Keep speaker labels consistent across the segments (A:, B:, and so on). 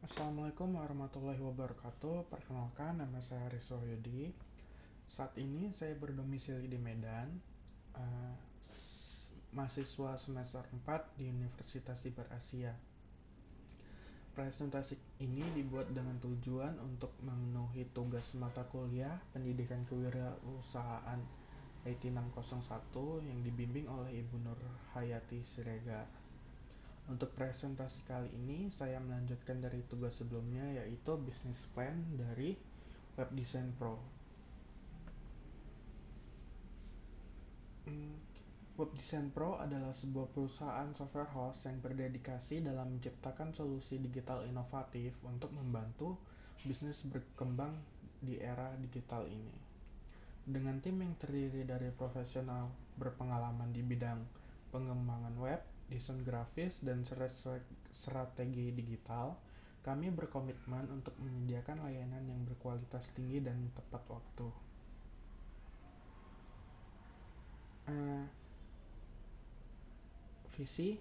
A: Assalamualaikum warahmatullahi wabarakatuh. Perkenalkan, nama saya Haris Wahyudi. Saat ini saya berdomisili di Medan, eh, mahasiswa semester 4 di Universitas Siber Asia. Presentasi ini dibuat dengan tujuan untuk memenuhi tugas mata kuliah Pendidikan Kewirausahaan IT 601 yang dibimbing oleh Ibu Nur Hayati Siregar. Untuk presentasi kali ini, saya melanjutkan dari tugas sebelumnya, yaitu Business Plan dari Web Design Pro. Web Design Pro adalah sebuah perusahaan software host yang berdedikasi dalam menciptakan solusi digital inovatif untuk membantu bisnis berkembang di era digital ini. Dengan tim yang terdiri dari profesional berpengalaman di bidang pengembangan web, desain grafis, dan strategi digital, kami berkomitmen untuk menyediakan layanan yang berkualitas tinggi dan tepat waktu. Visi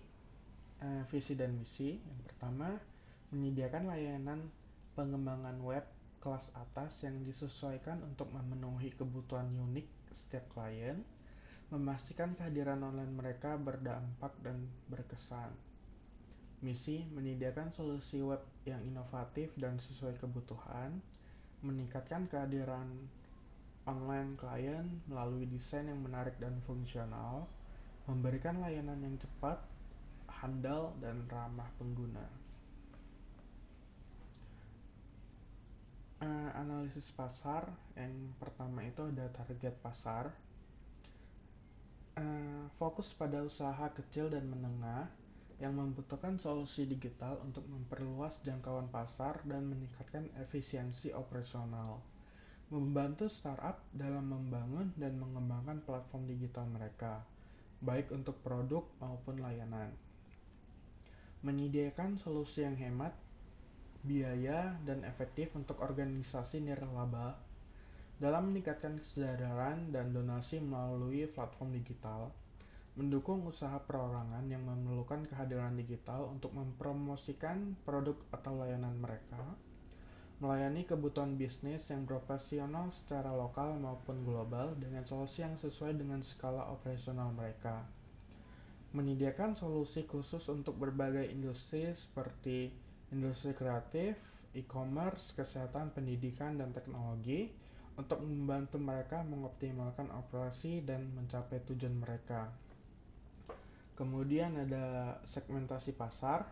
A: dan misi. Yang pertama, menyediakan layanan pengembangan web kelas atas yang disesuaikan untuk memenuhi kebutuhan unik setiap klien, memastikan kehadiran online mereka berdampak dan berkesan. Misi, menyediakan solusi web yang inovatif dan sesuai kebutuhan, meningkatkan kehadiran online klien melalui desain yang menarik dan fungsional, memberikan layanan yang cepat, handal, dan ramah pengguna. Analisis pasar. Yang pertama itu ada target pasar. Fokus pada usaha kecil dan menengah yang membutuhkan solusi digital untuk memperluas jangkauan pasar dan meningkatkan efisiensi operasional. Membantu startup dalam membangun dan mengembangkan platform digital mereka, baik untuk produk maupun layanan. Menyediakan solusi yang hemat biaya dan efektif untuk organisasi nirlaba dalam meningkatkan kesadaran dan donasi melalui platform digital, mendukung usaha perorangan yang memerlukan kehadiran digital untuk mempromosikan produk atau layanan mereka, melayani kebutuhan bisnis yang profesional secara lokal maupun global dengan solusi yang sesuai dengan skala operasional mereka, menyediakan solusi khusus untuk berbagai industri seperti industri kreatif, e-commerce, kesehatan, pendidikan, dan teknologi untuk membantu mereka mengoptimalkan operasi dan mencapai tujuan mereka. Kemudian ada segmentasi pasar,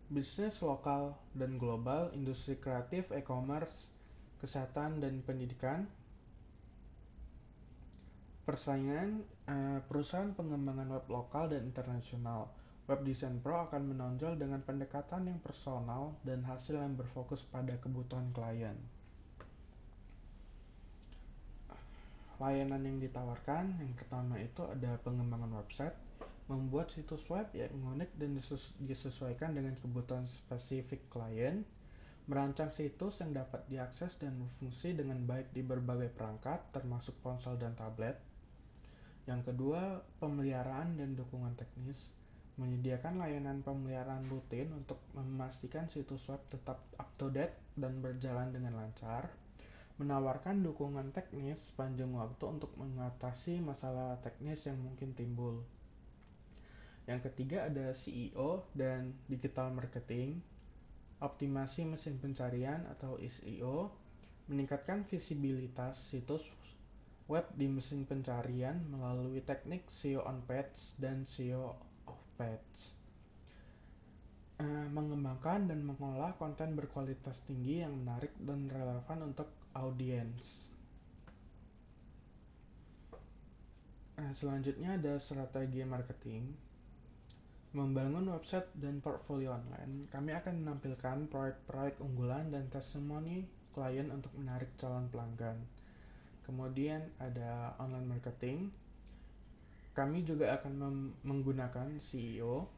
A: bisnis lokal dan global, industri kreatif, e-commerce, kesehatan, dan pendidikan. Persaingan, perusahaan pengembangan web lokal dan internasional. Web Design Pro akan menonjol dengan pendekatan yang personal dan hasil yang berfokus pada kebutuhan klien. Layanan yang ditawarkan, yang pertama itu ada pengembangan website, membuat situs web yang unik dan disesuaikan dengan kebutuhan spesifik klien, merancang situs yang dapat diakses dan berfungsi dengan baik di berbagai perangkat, termasuk ponsel dan tablet. Yang kedua, pemeliharaan dan dukungan teknis, menyediakan layanan pemeliharaan rutin untuk memastikan situs web tetap up-to-date dan berjalan dengan lancar, menawarkan dukungan teknis sepanjang waktu untuk mengatasi masalah teknis yang mungkin timbul. Yang ketiga ada SEO dan digital marketing, optimasi mesin pencarian atau SEO, meningkatkan visibilitas situs web di mesin pencarian melalui teknik SEO on page dan SEO off page. Mengembangkan dan mengolah konten berkualitas tinggi yang menarik dan relevan untuk audiens. Selanjutnya ada strategi marketing. Membangun website dan portfolio online. Kami akan menampilkan proyek-proyek unggulan dan testimoni klien untuk menarik calon pelanggan. Kemudian ada online marketing. Kami juga akan menggunakan SEO,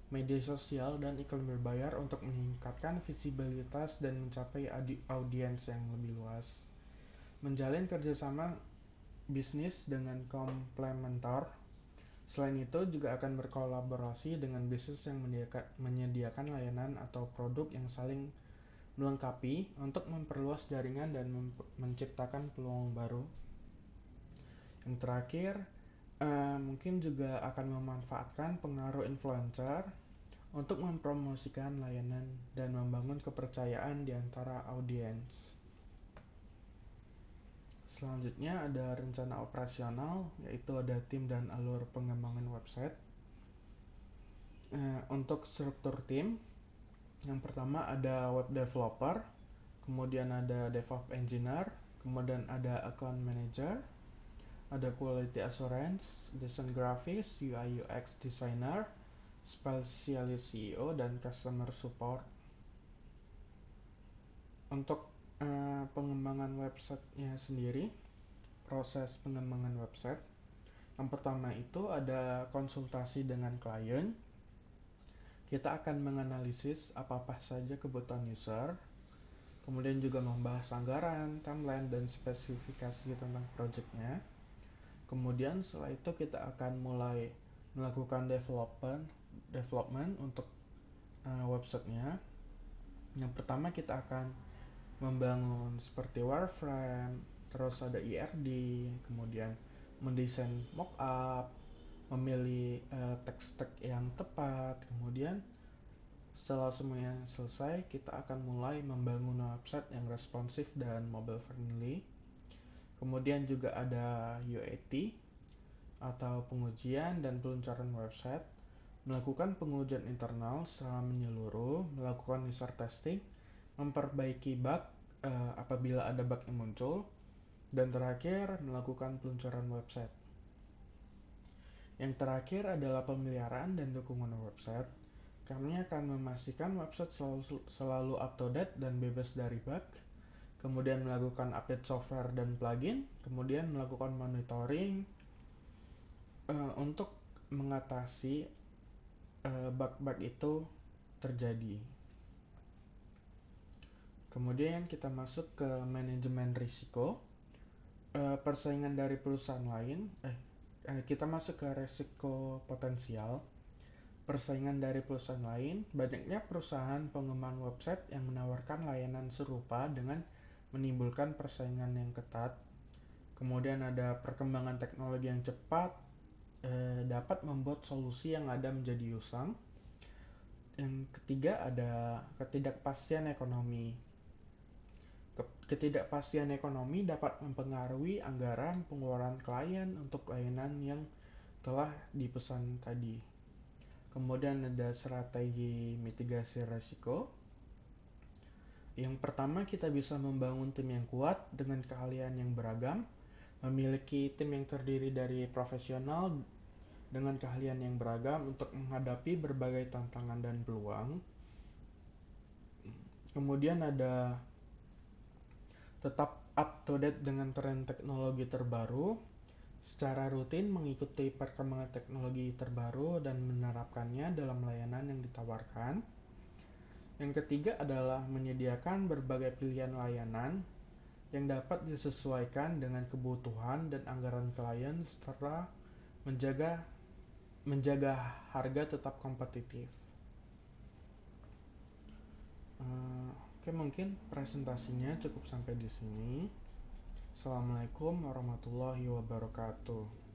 A: media sosial, dan iklan berbayar untuk meningkatkan visibilitas dan mencapai audiens yang lebih luas. Menjalin kerjasama bisnis dengan komplementer. Selain itu, juga akan berkolaborasi dengan bisnis yang menyediakan layanan atau produk yang saling melengkapi untuk memperluas jaringan dan menciptakan peluang baru. Yang terakhir, mungkin juga akan memanfaatkan pengaruh influencer untuk mempromosikan layanan dan membangun kepercayaan di antara audiens. Selanjutnya ada rencana operasional, yaitu ada tim dan alur pengembangan website. Untuk struktur tim, yang pertama ada web developer, kemudian ada DevOps engineer, kemudian ada account manager, ada quality assurance, desain grafis, UI UX designer, spesialis CEO, dan customer support. Untuk pengembangan websitenya sendiri, proses pengembangan website, yang pertama itu ada konsultasi dengan klien. Kita akan menganalisis apa-apa saja kebutuhan user, kemudian juga membahas anggaran, timeline, dan spesifikasi tentang projectnya. Kemudian setelah itu kita akan mulai melakukan development untuk websitenya. Yang pertama kita akan membangun seperti wireframe, terus ada IRD, kemudian mendesain mockup, memilih teks-teks yang tepat, kemudian setelah semuanya selesai kita akan mulai membangun website yang responsif dan mobile friendly. Kemudian juga ada UAT atau pengujian dan peluncuran website, melakukan pengujian internal secara menyeluruh, melakukan user testing, memperbaiki bug apabila ada bug yang muncul, dan terakhir melakukan peluncuran website. Yang terakhir adalah pemeliharaan dan dukungan website. Kami akan memastikan website selalu up to date dan bebas dari bug, kemudian melakukan update software dan plugin, kemudian melakukan monitoring untuk mengatasi bug-bug itu terjadi. Kemudian kita masuk ke manajemen risiko. Persaingan dari perusahaan lain, kita masuk ke risiko potensial. Persaingan dari perusahaan lain, banyaknya perusahaan pengembangan website yang menawarkan layanan serupa dengan menimbulkan persaingan yang ketat. Kemudian ada perkembangan teknologi yang cepat, dapat membuat solusi yang ada menjadi usang. Yang ketiga ada ketidakpastian ekonomi. Ketidakpastian ekonomi dapat mempengaruhi anggaran pengeluaran klien untuk layanan yang telah dipesan tadi. Kemudian ada strategi mitigasi risiko. Yang pertama, kita bisa membangun tim yang kuat dengan keahlian yang beragam, memiliki tim yang terdiri dari profesional dengan keahlian yang beragam untuk menghadapi berbagai tantangan dan peluang. Kemudian ada tetap up to date dengan tren teknologi terbaru, secara rutin mengikuti perkembangan teknologi terbaru dan menerapkannya dalam layanan yang ditawarkan. Yang ketiga adalah menyediakan berbagai pilihan layanan yang dapat disesuaikan dengan kebutuhan dan anggaran klien serta menjaga harga tetap kompetitif. Oke, mungkin presentasinya cukup sampai di sini. Assalamualaikum warahmatullahi wabarakatuh.